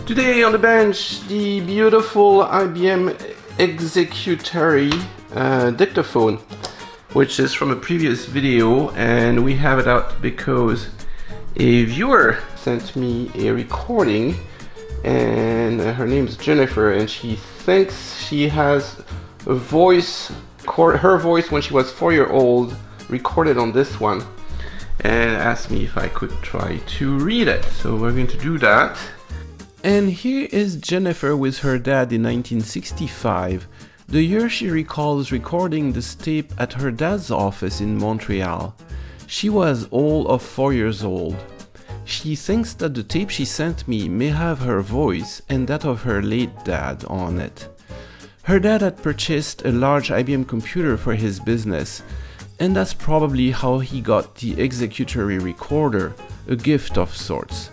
Today on the bench, the beautiful IBM Executary dictaphone, which is from a previous video, and we have it out because a viewer sent me a recording, and her name is Jennifer, and she thinks she has a voice, her voice when she was 4-year-old, recorded on this one, and asked me if I could try to read it. So we're going to do that. And here is Jennifer with her dad in 1965, the year she recalls recording this tape at her dad's office in Montreal. She was all of 4 years old. She thinks that the tape she sent me may have her voice and that of her late dad on it. Her dad had purchased a large IBM computer for his business, and that's probably how he got the Executary recorder, a gift of sorts.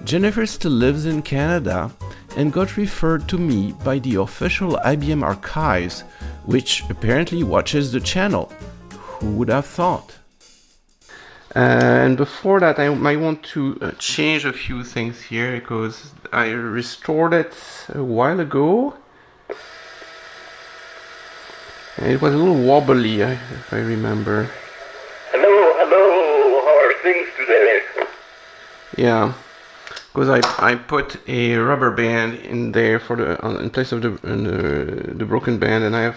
Jennifer still lives in Canada and got referred to me by the official IBM archives, which apparently watches the channel. Who would have thought? And before that, I might want to change a few things here because I restored it a while ago. And it was a little wobbly, if I remember. Hello, how are things today? Yeah. Because I put a rubber band in there for in place of the broken band, and I have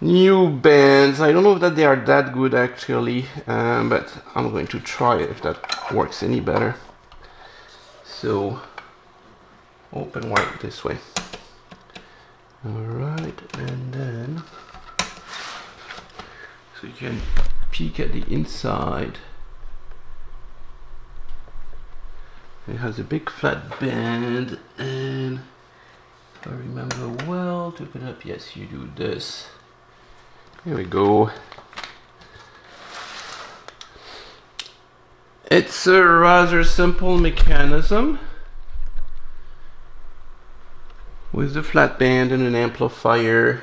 new bands. I don't know if that they are that good actually, but I'm going to try it if that works any better. So open wide this way. Alright, and then so you can peek at the inside. It has a big flat band, and if I remember well, to open up, yes, you do this. Here we go. It's a rather simple mechanism with the flat band and an amplifier,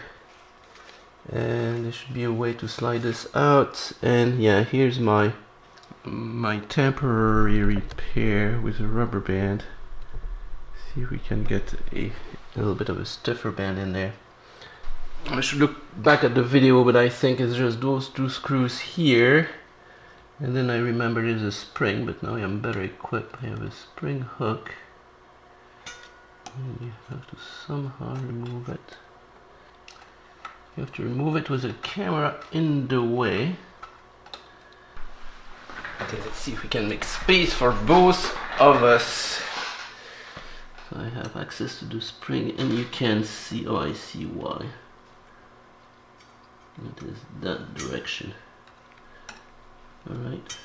and there should be a way to slide this out. And yeah, here's my temporary repair with a rubber band. See if we can get a little bit of a stiffer band in there. I should look back at the video, but I think it's just those two screws here, and then I remember there's a spring, but now I'm better equipped. I have a spring hook, and you have to somehow remove it. You have to remove it with the camera in the way. Okay, let's see if we can make space for both of us. So I have access to the spring, and you can see, oh, I see why. It is that direction. Alright.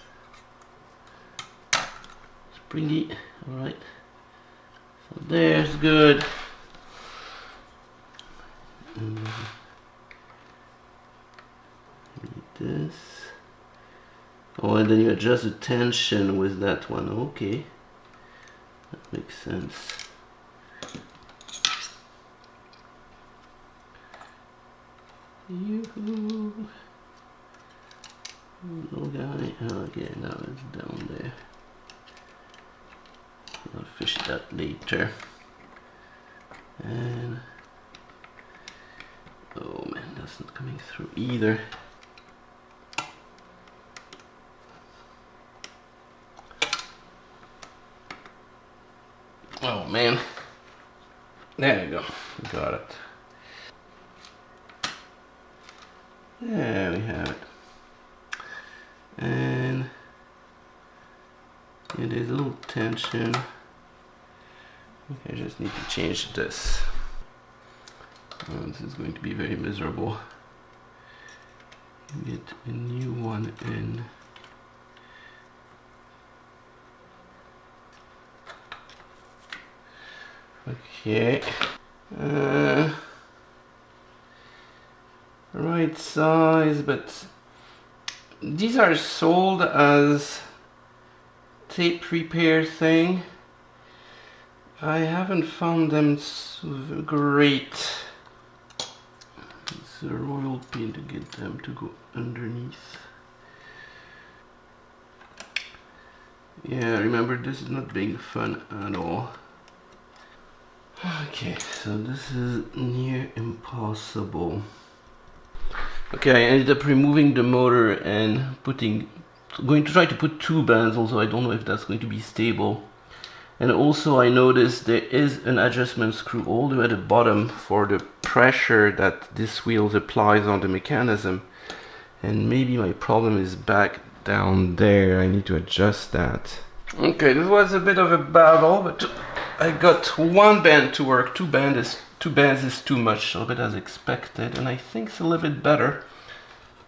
Springy, alright. So there's good. And this. Oh, and then you adjust the tension with that one. Okay, that makes sense. Yoo-hoo. Little guy. Okay, now it's down there. I'll fish that later. And oh man, that's not coming through either. Oh man, there you go, got it. There we have it. And yeah, there's a little tension. Okay, I just need to change this. Oh, this is going to be very miserable. Get a new one in. Okay, right size, but these are sold as tape repair thing. I haven't found them so great. It's a royal pain to get them to go underneath. Yeah, remember, this is not being fun at all. Okay, so this is near impossible. Okay, I ended up removing the motor and going to try to put two bands, although I don't know if that's going to be stable. And also I noticed there is an adjustment screw all the way at the bottom for the pressure that this wheel applies on the mechanism. And maybe my problem is back down there. I need to adjust that. Okay, this was a bit of a battle, but I got one band to work. Two bands is too much, a little bit as expected, and I think it's a little bit better.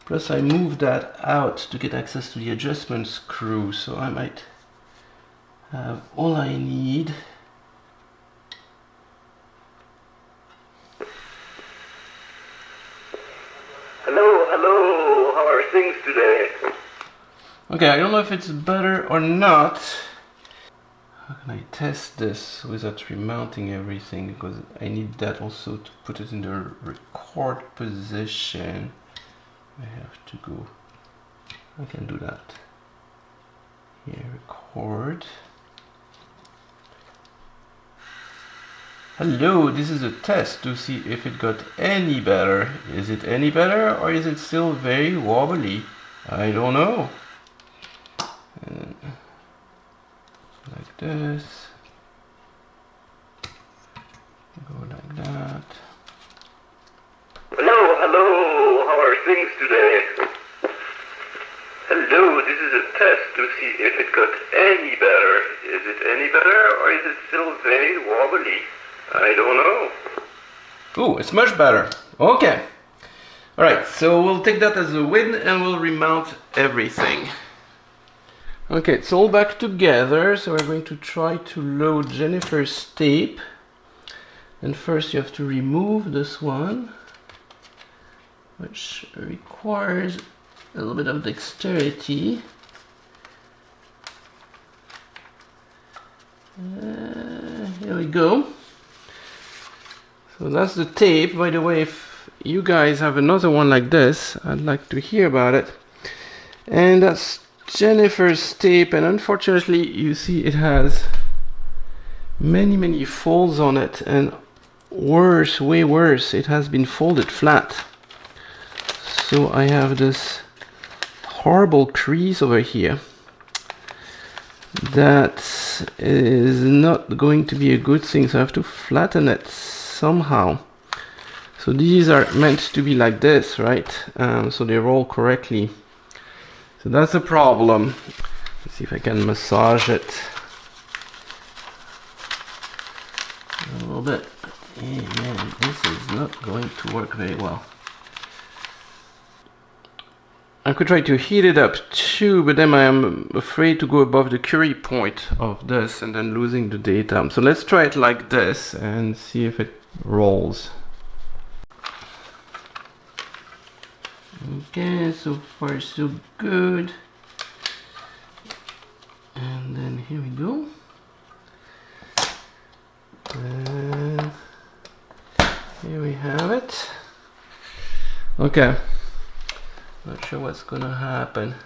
Plus I moved that out to get access to the adjustment screw, so I might have all I need. Hello, how are things today? Okay, I don't know if it's better or not. How can I test this without remounting everything? Because I need that also to put it in the record position. I have to go. I can do that. Here, record. Hello, this is a test to see if it got any better. Is it any better or is it still very wobbly? I don't know. Like this. Go like that. Hello, how are things today? Hello, this is a test to see if it got any better. Is it any better or is it still very wobbly? I don't know. Oh, it's much better. Okay. Alright, so we'll take that as a win and we'll remount everything. Okay, it's all back together, so we're going to try to load Jennifer's tape. And first you have to remove this one, which requires a little bit of dexterity. Here we go. So that's the tape. By the way, if you guys have another one like this, I'd like to hear about it. And that's Jennifer's tape, and unfortunately you see it has many folds on it, and worse, way worse, it has been folded flat. So I have this horrible crease over here that is not going to be a good thing, so I have to flatten it somehow. So these are meant to be like this, right? So they roll correctly. So that's a problem. Let's see if I can massage it a little bit. Hey man, this is not going to work very well. I could try to heat it up too, but then I am afraid to go above the Curie point of this and then losing the data. So let's try it like this and see if it rolls. Okay, so far so good. And then here we go. And here we have it. Okay. Not sure what's gonna happen.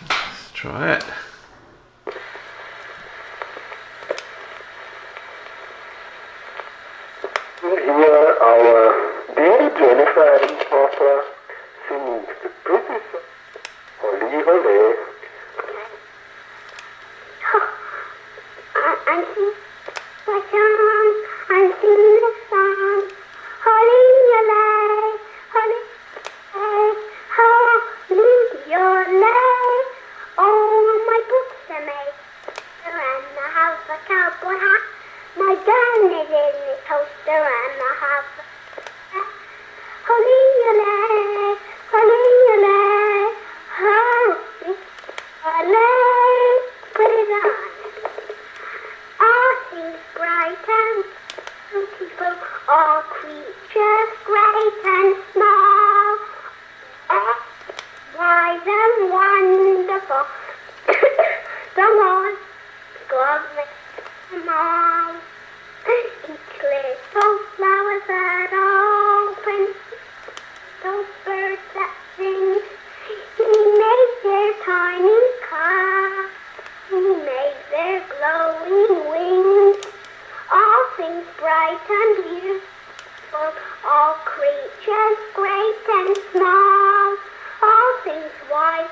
Let's try it. Here our dear Jennifer and Papa singing the pretty song. Holy, holy. I'm singing the song. I'm singing the song. Holy, holy, holy. Oh, my books are made. And I have a cowboy hat. My gun is in the toaster and I have a holy, holy, holy, holy, holy, put it on. All things bright and beautiful, all creatures great and small, wise and wonderful, the Lord God makes them all. Each little flowers that open, those birds that sing, He made their tiny cars, He made their glowing wings. All bright and beautiful, all creatures great and small, all things wise,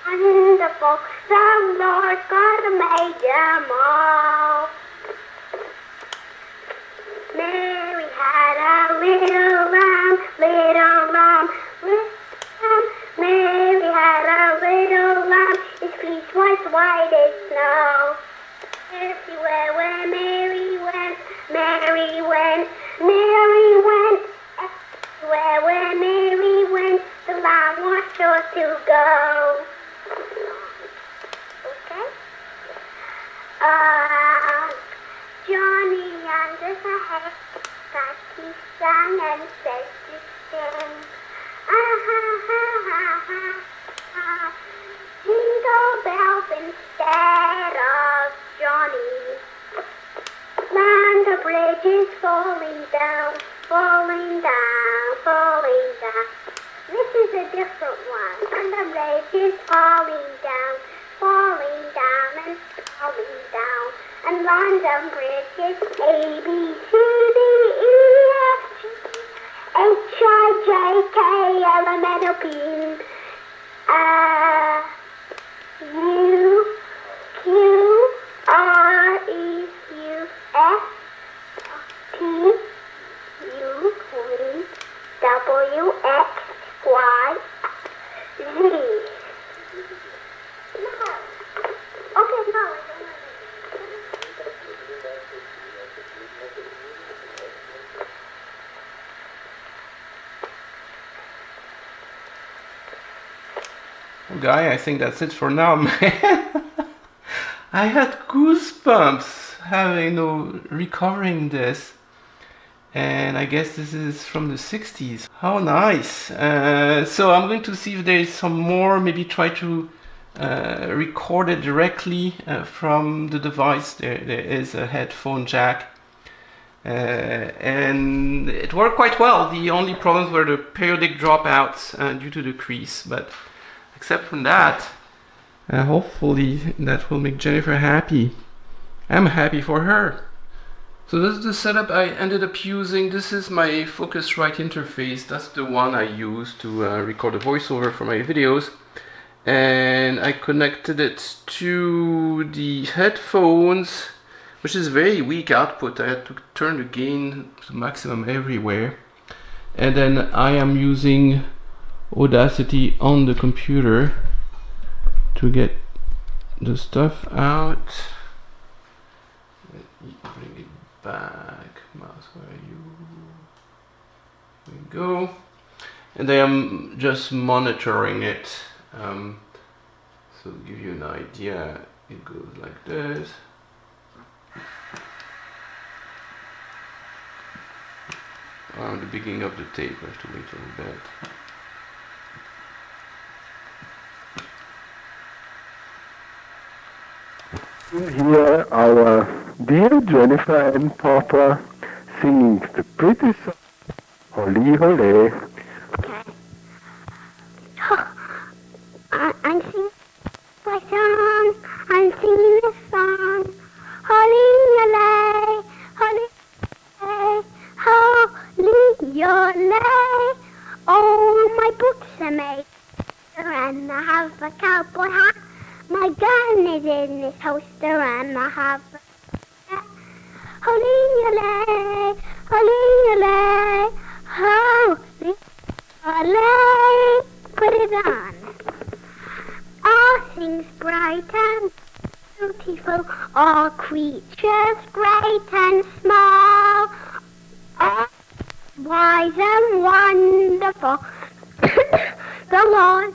wonderful, the Lord God made them all. Mary had a little lamb, little lamb, little lamb. Mary had a little lamb, its fleece was white as snow. Everywhere where Mary went, Mary went, Mary went. Everywhere where Mary went, the lamb was sure to go. Okay? Johnny under the hay, that he sang and said to sing. Ah ha ha ha ha ha. Jingle bells instead of Johnny. Land the bridge is falling down, falling down, falling down. This is a different one. And the bridge is falling down, falling down and falling down. And London Bridge is A, B, C, D, E, F, G, H, I, J, K, L, M, N, O, P, U, Q, R, E, U, S, T, U, V, W, X, Y, Z. No. Okay, no. Guy, I think that's it for now, man. I had goosebumps recovering this, and I guess this is from the 60s. How nice. So I'm going to see if there is some more, maybe try to record it directly from the device. There is a headphone jack, and it worked quite well. The only problems were the periodic dropouts due to the crease, but except from that, hopefully that will make Jennifer happy. I'm happy for her. So this is the setup I ended up using. This is my Focusrite interface. That's the one I use to record the voiceover for my videos. And I connected it to the headphones, which is very weak output. I had to turn the gain to maximum everywhere. And then I am using Audacity on the computer to get the stuff out. Let me bring it back. Mouse, where are you? There we go. And I am just monitoring it. So to give you an idea, it goes like this. The beginning of the tape, I have to wait a little bit. Here our dear Jennifer and Papa singing the pretty song, Holly Holly. Okay. I'm singing my song. I'm singing this song. Holly Holly, Holly Holly Holly. Oh, my boots are made, and I have a cowboy hat. My gun is in this holster and I have a Holly, Holly, Holly, Holly, put it on. All things bright and beautiful, all creatures great and small, all wise and wonderful, the Lord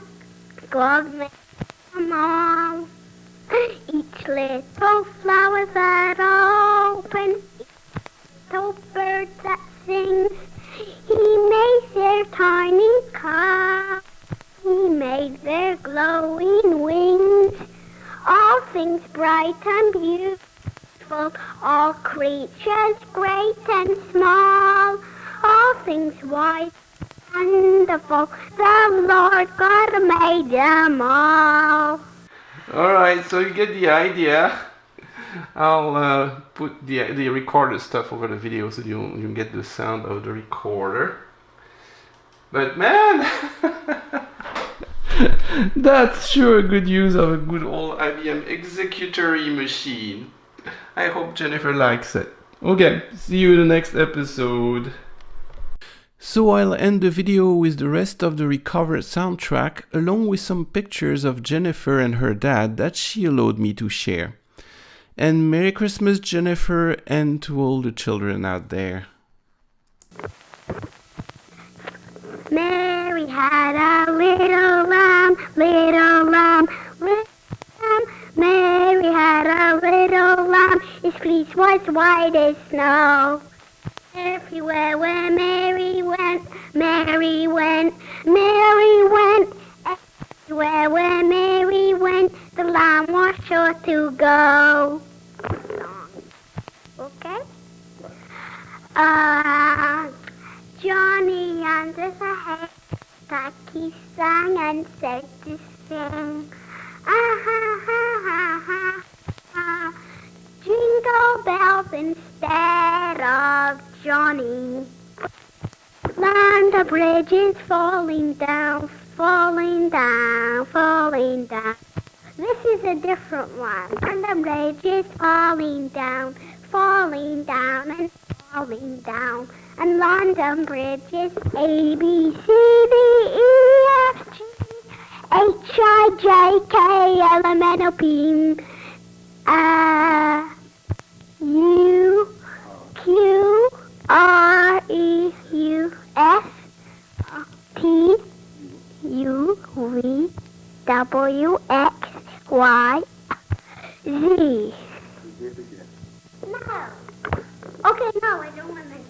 God made them all. Each little flower that opens, each little bird that sings, He made their tiny cups, He made their glowing wings. All things bright and beautiful, all creatures great and small, all things wise and wonderful, the Lord God made them all. Alright, so you get the idea. I'll put the recorder stuff over the video so you get the sound of the recorder. But man, that's sure a good use of a good old IBM Executary machine. I hope Jennifer likes it. Okay, see you in the next episode. So I'll end the video with the rest of the recovered soundtrack, along with some pictures of Jennifer and her dad that she allowed me to share. And Merry Christmas, Jennifer, and to all the children out there. Mary had a little lamb, little lamb, little lamb. Mary had a little lamb, his fleece was white as snow. Everywhere where Mary went, Mary went, Mary went. Everywhere where Mary went, the lamb was sure to go. Okay? Johnny under the haystack, he sang and said to sing. Ah ha ha ha ha ha. Jingle bells instead of Johnny. Land the bridge is falling down, falling down, falling down. This is a different one. And the bridge is falling down, falling down and falling down. And London Bridge is A, B, C, D, E, F, G, H, I, J, K, L, M, N, O, P, U, Q, R, E, U, S, T, U, V, W, X, Y, Z. No. Okay, no, I don't want to do it.